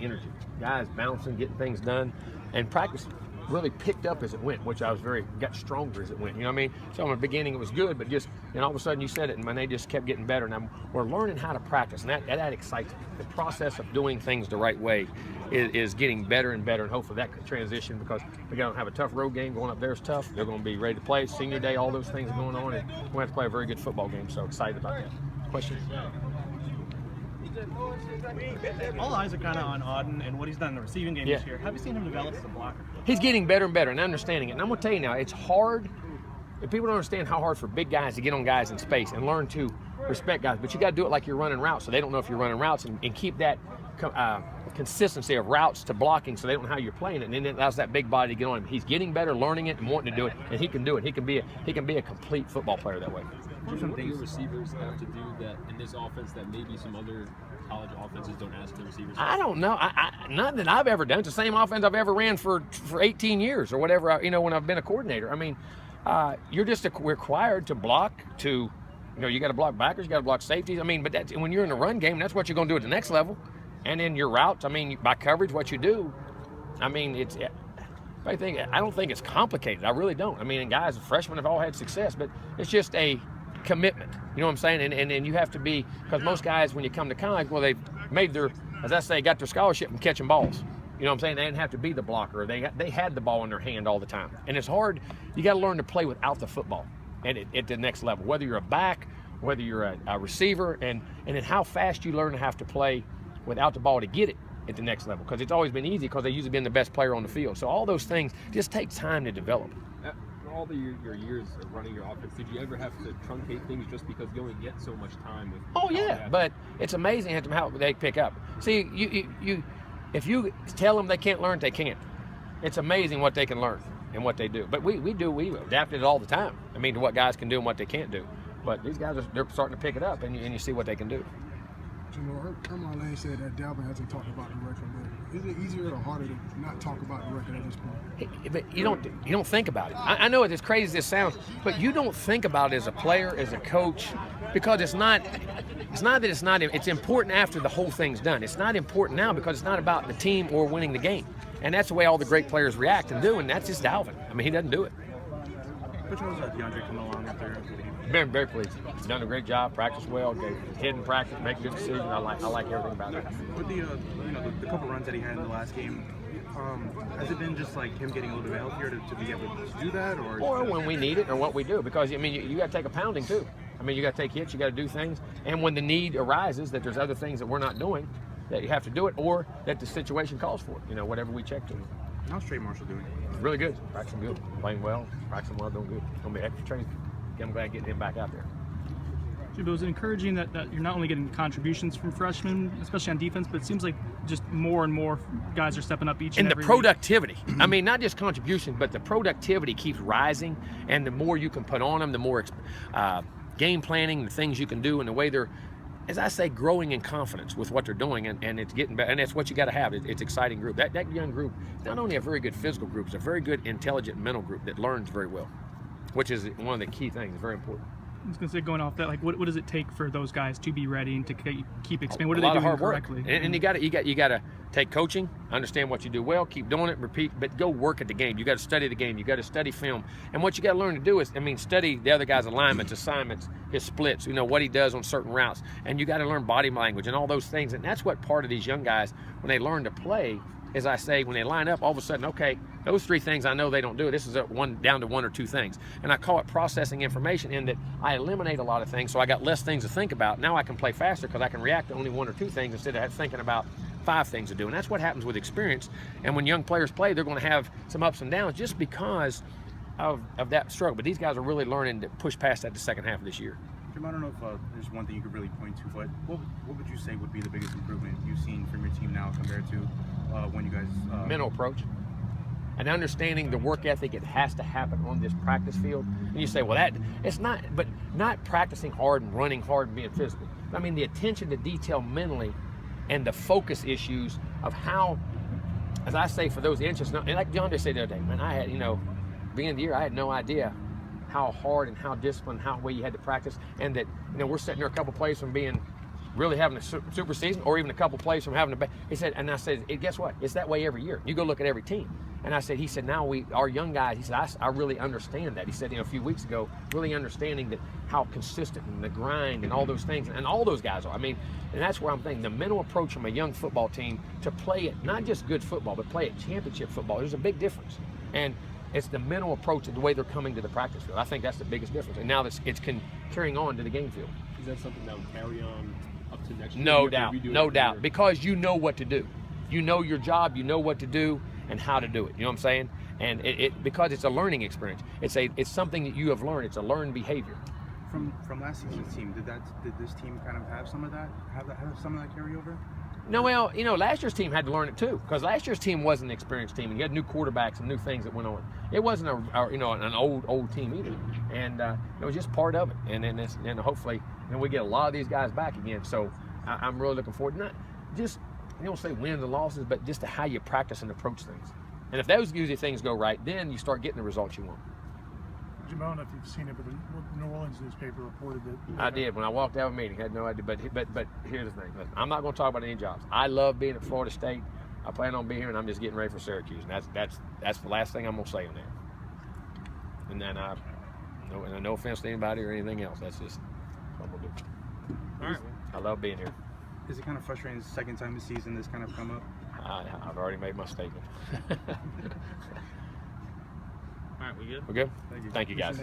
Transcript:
energy. Guys bouncing, getting things done, and practice really picked up as it went, which I was got stronger as it went. You know what I mean? So in the beginning it was good, but just, and all of a sudden you said it, and they just kept getting better. And we're learning how to practice, and that excites me. The process of doing things the right way is getting better and better, and hopefully that could transition, because we're going to have a tough road game. Going up there is tough. They're going to be ready to play. Senior day, all those things going on, and we're going to have to play a very good football game. So excited about that. Questions? All eyes are kind of on Auden and what he's done in the receiving game this year. Have you seen him develop as a blocker? He's getting better and better and understanding it. And I'm going to tell you now, it's hard. If people don't understand how hard for big guys to get on guys in space and learn to respect guys, but you got to do it like you're running routes, so they don't know if you're running routes, and keep that consistency of routes to blocking, so they don't know how you're playing it, and then it allows that big body to get on him. He's getting better, learning it, and wanting to do it, and he can do it. He can be a complete football player that way. What are some things receivers have to do that in this offense that maybe some other college offenses don't ask the receivers? I don't know. Not that I've ever done. It's the same offense I've ever ran for 18 years or whatever. When I've been a coordinator. I mean, you're just required to block. You got to block backers. You got to block safeties. I mean, but that's when you're in the run game. That's what you're going to do at the next level. And then your routes. I mean, by coverage, what you do. I mean, I don't think it's complicated. I really don't. I mean, and guys, freshmen have all had success, but it's just a commitment. You know what I'm saying? And you have to be, because most guys, when you come to college, well, they've made their, as I say, got their scholarship from catching balls. You know what I'm saying? They didn't have to be the blocker. They had the ball in their hand all the time. And it's hard. You got to learn to play without the football at the next level, whether you're a back, whether you're a receiver, and then how fast you learn to have to play without the ball to get it at the next level. Because it's always been easy because they've usually been the best player on the field. So all those things just take time to develop. All your years of running your offense, did you ever have to truncate things just because you only get so much time with? Oh yeah, but it's amazing how they pick up. See, you if you tell them they can't learn, they can't. It's amazing what they can learn and what they do. But we adapted it all the time. I mean, to what guys can do and what they can't do. But these guys they're starting to pick it up, and you see what they can do. Jimbo, Herman Lane said that Dalvin hasn't talked about the record. Is it easier or harder to not talk about the record at this point? But you don't think about it. I know it's as crazy as this sounds, but you don't think about it as a player, as a coach, because it's not that it's not. It's important after the whole thing's done. It's not important now because it's not about the team or winning the game, and that's the way all the great players react and do. And that's just Dalvin. I mean, he doesn't do it. Which was DeAndre coming along with their Very, very pleased. He's done a great job, practiced well, hidden practice, make good decisions. I like everything about it. With the couple runs that he had in the last game, has it been just like him getting a little bit healthier to be able to do that, or when we need it, or what we do? Because I mean, you got to take a pounding too. I mean, you got to take hits, you got to do things, and when the need arises that there's other things that we're not doing, that you have to do it, or that the situation calls for it. Whatever we check to. How's Trey Marshall doing? Really good, practicing good, playing well, practicing well, doing good. Gonna be extra training. I'm glad getting him back out there. Jimbo, was it encouraging that you're not only getting contributions from freshmen, especially on defense, but it seems like just more and more guys are stepping up each and every week. And the productivity. I mean, not just contribution, but the productivity keeps rising, and the more you can put on them, the more game planning, the things you can do, and the way they're, as I say, growing in confidence with what they're doing, and it's getting better, and that's what you got to have. It's an exciting group. That young group, not only a very good physical group, it's a very good, intelligent mental group that learns very well, which is one of the key things. It's very important. I was going to say, going off that, like, what does it take for those guys to be ready and to keep expanding? What are they doing hard correctly? Work. And you got to take coaching, understand what you do well, keep doing it, repeat, but go work at the game. You got to study the game. You got to study film. And what you got to learn to do is, study the other guy's alignments, assignments, his splits. What he does on certain routes. And you got to learn body language and all those things. And that's what part of these young guys, when they learn to play, as I say, when they line up, all of a sudden, okay, those three things I know they don't do. This is down to one or two things. And I call it processing information, in that I eliminate a lot of things, so I got less things to think about. Now I can play faster because I can react to only one or two things instead of thinking about 5 things to do. And that's what happens with experience. And when young players play, they're going to have some ups and downs just because of that struggle. But these guys are really learning to push past that the second half of this year. Jim, I don't know if there's one thing you could really point to, but what would you say would be the biggest improvement you've seen from your team now compared to when you guys... Mental approach. And understanding the work ethic, it has to happen on this practice field. And you say, well, it's not, but not practicing hard and running hard and being physical. I mean, the attention to detail mentally and the focus issues of how, as I say, for those inches, and like DeAndre said the other day, man, I had, beginning of the year, I had no idea how hard and how disciplined, how well you had to practice, and that, we're sitting there a couple plays from being really having a super season, or even a couple plays from having a he said, and I said, guess what? It's that way every year. You go look at every team. And I said, he said, now our young guys, he said, I really understand that. He said, a few weeks ago, really understanding that how consistent and the grind and all those things, and all those guys are. I mean, and that's where I'm thinking the mental approach from a young football team to play it, not just good football, but play it championship football. There's a big difference. And it's the mental approach and the way they're coming to the practice field. I think that's the biggest difference. And now it's carrying on to the game field. Is that something that would carry on up to next year? No doubt, no doubt. Because you know what to do. You know your job, you know what to do and how to do it. You know what I'm saying? And because it's a learning experience. It's something that you have learned. It's a learned behavior. From last season's team, did this team kind of have some of that? Have some of that carryover? No, well, last year's team had to learn it too, because last year's team was an experienced team, and you had new quarterbacks and new things that went on. It wasn't an old team either, and it was just part of it. And then hopefully, we get a lot of these guys back again. So I'm really looking forward to not just don't say wins and losses, but just to how you practice and approach things. And if those usually things go right, then you start getting the results you want. Jim, I don't know if you've seen it, but the New Orleans newspaper reported that. I did. When I walked out of a meeting, had no idea. But here's the thing. Listen, I'm not going to talk about any jobs. I love being at Florida State. I plan on being here, and I'm just getting ready for Syracuse. And that's the last thing I'm going to say on that. And then no offense to anybody or anything else. That's just what I'm going to do. All right. I love being here. Is it kind of frustrating the second time this season this kind of come up? I've already made my statement. All right, we good? We're good? Thank you. Thank you, guys.